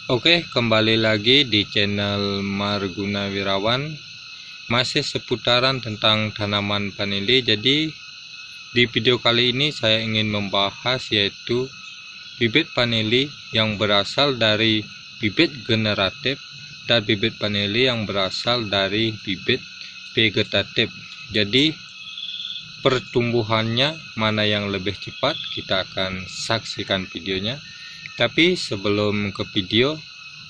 Oke, kembali lagi di channel Marguna Wirawan. Masih seputaran tentang tanaman vanili. Jadi di video kali ini saya ingin membahas yaitu bibit vanili yang berasal dari bibit generatif dan bibit vanili yang berasal dari bibit vegetatif. Jadi pertumbuhannya mana yang lebih cepat, kita akan saksikan videonya. Tapi sebelum ke video,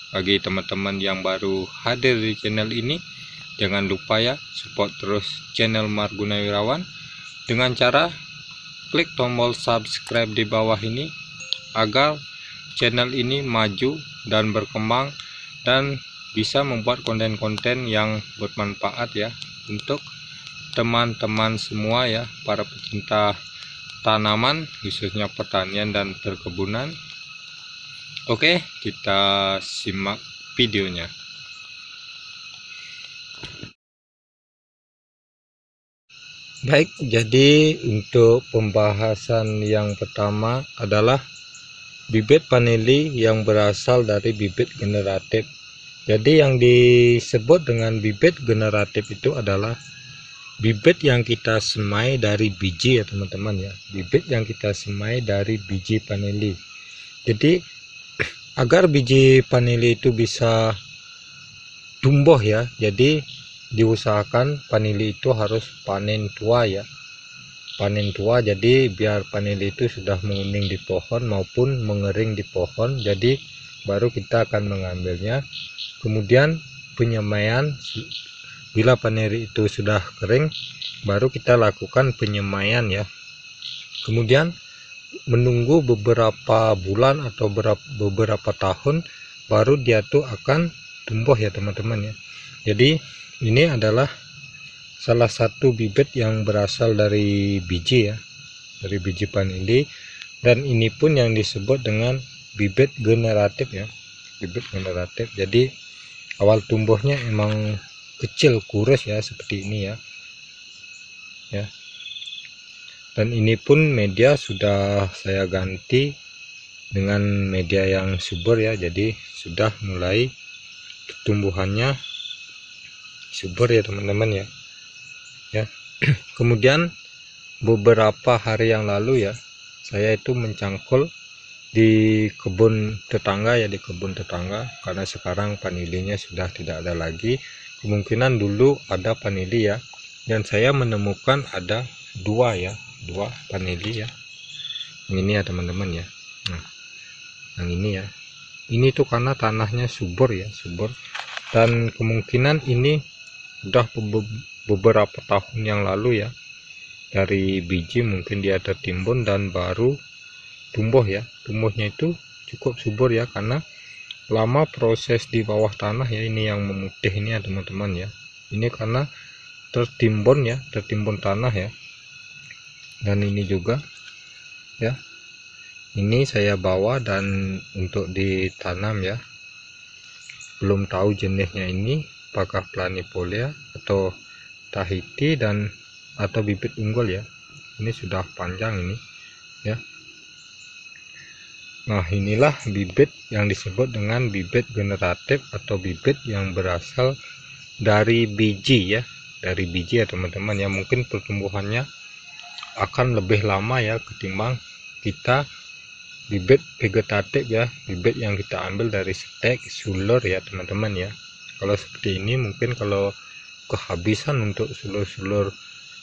bagi teman-teman yang baru hadir di channel ini, jangan lupa ya support terus channel Marguna Wirawan dengan cara klik tombol subscribe di bawah ini agar channel ini maju dan berkembang dan bisa membuat konten-konten yang bermanfaat ya untuk teman-teman semua ya, para pecinta tanaman khususnya pertanian dan perkebunan. Oke, kita simak videonya. Baik, jadi untuk pembahasan yang pertama adalah bibit vanili yang berasal dari bibit generatif. Jadi yang disebut dengan bibit generatif itu adalah bibit yang kita semai dari biji ya teman-teman ya. Bibit yang kita semai dari biji vanili. Jadi agar biji vanili itu bisa tumbuh ya, jadi diusahakan vanili itu harus panen tua ya, panen tua. Jadi biar vanili itu sudah menguning di pohon maupun mengering di pohon, jadi baru kita akan mengambilnya. Kemudian penyemaian, bila vanili itu sudah kering baru kita lakukan penyemaian ya. Kemudian menunggu beberapa bulan atau beberapa tahun baru dia tuh akan tumbuh ya teman-teman ya. Jadi ini adalah salah satu bibit yang berasal dari biji ya, dari biji vanili, dan ini pun yang disebut dengan bibit generatif ya, bibit generatif. Jadi awal tumbuhnya emang kecil, kurus ya, seperti ini ya. Dan ini pun media sudah saya ganti dengan media yang subur ya, jadi sudah mulai tumbuhannya subur ya teman-teman ya. Kemudian beberapa hari yang lalu ya, saya itu mencangkul di kebun tetangga ya, di kebun tetangga, karena sekarang vanilinya sudah tidak ada lagi. Kemungkinan dulu ada vanili ya, dan saya menemukan ada dua vanili ya. Yang ini ya teman-teman ya. Nah, yang ini ya, ini tuh karena tanahnya subur ya, subur, dan kemungkinan ini udah beberapa tahun yang lalu ya, dari biji mungkin dia tertimbun dan baru tumbuh ya. Tumbuhnya itu cukup subur ya, karena lama proses di bawah tanah ya. Ini yang memutih ini ya teman-teman ya, ini karena tertimbun ya, tertimbun tanah ya. Dan ini juga ya, ini saya bawa dan untuk ditanam ya. Belum tahu jenisnya ini apakah planifolia atau Tahiti dan atau bibit unggul ya. Ini sudah panjang ini ya. Nah, inilah bibit yang disebut dengan bibit generatif atau bibit yang berasal dari biji ya, dari biji ya teman-teman ya. Mungkin pertumbuhannya akan lebih lama ya ketimbang kita bibit vegetatif ya, bibit yang kita ambil dari stek sulur ya teman-teman ya. Kalau seperti ini mungkin kalau kehabisan untuk sulur-sulur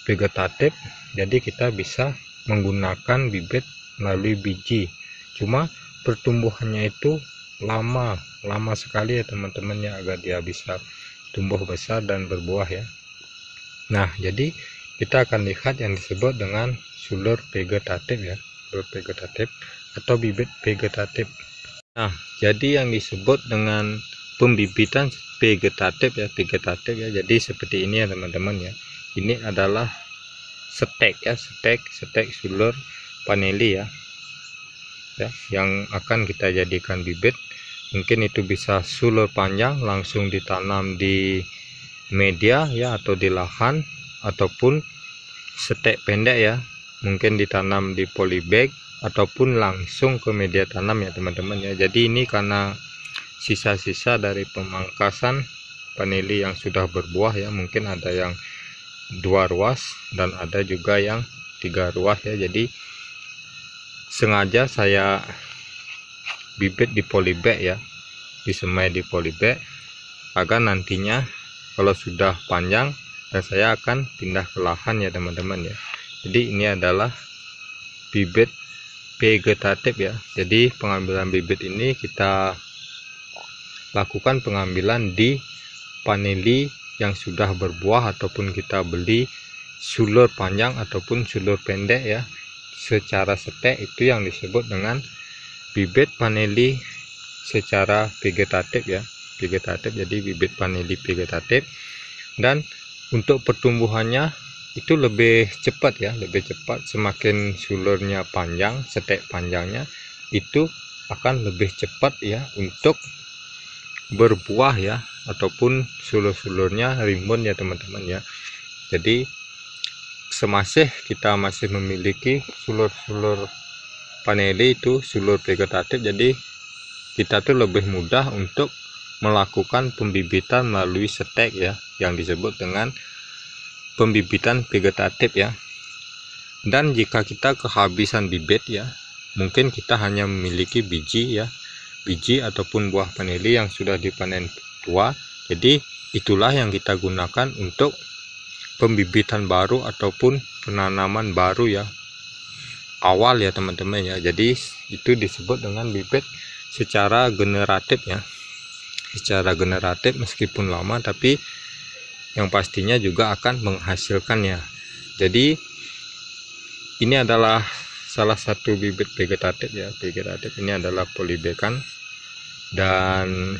vegetatif, jadi kita bisa menggunakan bibit melalui biji. Cuma pertumbuhannya itu lama sekali ya teman-teman ya, agar dia bisa tumbuh besar dan berbuah ya. Nah, jadi kita akan lihat yang disebut dengan sulur vegetatif ya, sulur vegetatif atau bibit vegetatif. Nah, jadi yang disebut dengan pembibitan vegetatif ya, jadi seperti ini ya teman-teman ya. Ini adalah stek ya, stek sulur vanili ya, yang akan kita jadikan bibit. Mungkin itu bisa sulur panjang langsung ditanam di media ya, atau di lahan, ataupun stek pendek ya, mungkin ditanam di polybag ataupun langsung ke media tanam ya teman-teman ya. Jadi ini karena sisa-sisa dari pemangkasan vanili yang sudah berbuah ya. Mungkin ada yang 2 ruas dan ada juga yang 3 ruas ya. Jadi sengaja saya bibit di polybag ya, disemai di polybag, agar nantinya kalau sudah panjang dan saya akan pindah ke lahan ya teman-teman ya. Jadi ini adalah bibit vegetatif ya. Jadi pengambilan bibit ini kita lakukan pengambilan di vanili yang sudah berbuah, ataupun kita beli sulur panjang ataupun sulur pendek ya, secara setek. Itu yang disebut dengan bibit vanili secara vegetatif ya, vegetatif. Jadi bibit vanili vegetatif, dan untuk pertumbuhannya itu lebih cepat ya, lebih cepat. Semakin sulurnya panjang, setek panjangnya itu akan lebih cepat ya untuk berbuah ya, ataupun sulur-sulurnya rimbun ya teman-teman ya. Jadi semasih kita masih memiliki sulur-sulur vanili itu sulur vegetatif, jadi kita tuh lebih mudah untuk melakukan pembibitan melalui setek ya, yang disebut dengan pembibitan vegetatif ya. Dan jika kita kehabisan bibit ya, mungkin kita hanya memiliki biji ya, biji ataupun buah vanili yang sudah dipanen tua. Jadi itulah yang kita gunakan untuk pembibitan baru ataupun penanaman baru ya, awal ya teman-teman ya. Jadi itu disebut dengan bibit secara generatif ya, secara generatif. Meskipun lama, tapi yang pastinya juga akan menghasilkan ya. Jadi ini adalah salah satu bibit vegetatif ya, vegetatif. Ini adalah polybagan, dan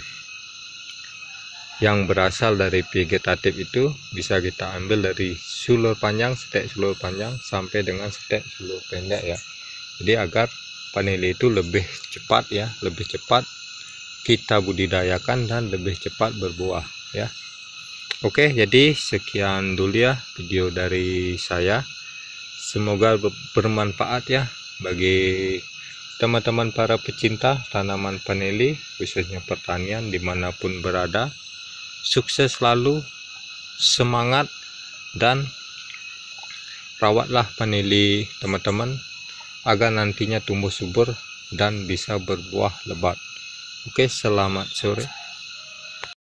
yang berasal dari vegetatif itu bisa kita ambil dari sulur panjang, setek sulur panjang sampai dengan setek sulur pendek ya. Jadi agar vanili itu lebih cepat ya, lebih cepat kita budidayakan dan lebih cepat berbuah ya. Oke, jadi sekian dulu ya video dari saya. Semoga bermanfaat ya bagi teman-teman para pecinta tanaman vanili, khususnya pertanian dimanapun berada. Sukses selalu, semangat, dan rawatlah vanili teman-teman agar nantinya tumbuh subur dan bisa berbuah lebat. Oke, selamat sore.